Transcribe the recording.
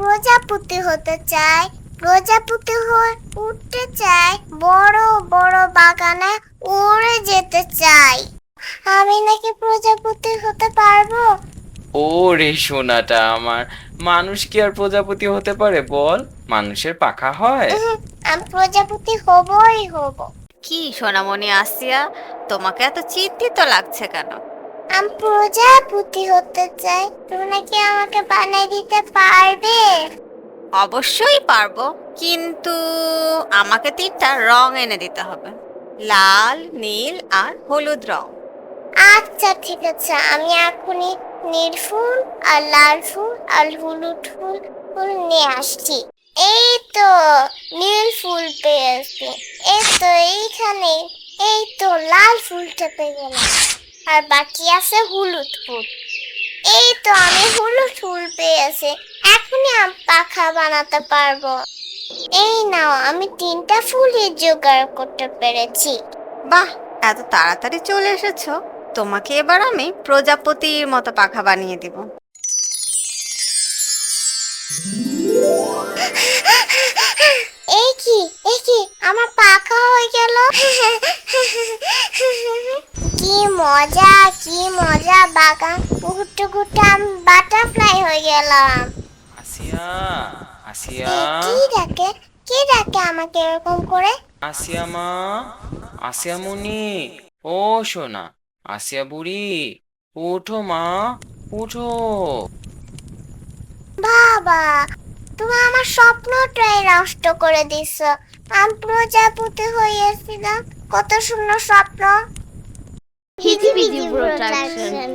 প্রজাপতি হতে চাই। প্রজাপতি হয়ে উঠতে চাই, বড় বড় বাগানে উড়ে যেতে চাই। আমি নাকি প্রজাপতি হতে পারবো? ও রে সোনাটা আমার, মানুষ কি আর প্রজাপতি হতে পারে বল? মানুষের পাখা হয়? আমি প্রজাপতি হবই হব। কি সোনামণি আসিয়া, তোমাকে এত চিন্তিত লাগছে কেন? আমি প্রজাপতি হতে চাই, তুমি নাকি আমাকে বানিয়ে দিতে পারবে? অবশ্যই পারবো, কিন্তু আমাকে 3টা রং এনে দিতে হবে। লাল, নীল আর হলুদ রং। আচ্ছা ঠিক আছে, আমি এখনই নীল ফুল আর লাল ফুল আর হলুদ ফুল ফুল নিয়ে আসছি। এই তো নীল ফুল পেয়েছি। এই তো এইখানে। এই তো লাল ফুলটা পেয়ে গেলাম। আর বাকি আছে হলুদ ফুল। এই তো আমি হলুদ ফুল পেয়েছি। এখনই আমি পাখা বানাতে পারবো। এই নাও, আমি 3টা ফুলই জোগাড় করতে পেরেছি। বাহ, এত তাড়াতাড়ি চলে এসেছো। তোমাকে এবার আমি প্রজাপতির মতো পাখা বানিয়ে দিব। এই কি, এই কি, আমার পাখা হয়ে গেল। কি মজা, কি মজা, বাগান ঘুরতে ঘুরতে আমি বাটারফ্লাই হয়ে গেলাম। আসিয়া, আসিয়া, কি ডাকে, কে ডাকে আমাকে এরকম করে? আসিয়া মা, আসিয়া মনি, ও সোনা, আসিয়া বুড়ি, ওঠো মা, ওঠো। বাবা, তুমি আমার স্বপ্নটাই নষ্ট করে দিছো। আমি প্রজাপতি হয়েছিলাম, কত সুন্দর স্বপ্ন। হিজিবিজি প্রোডাকশন।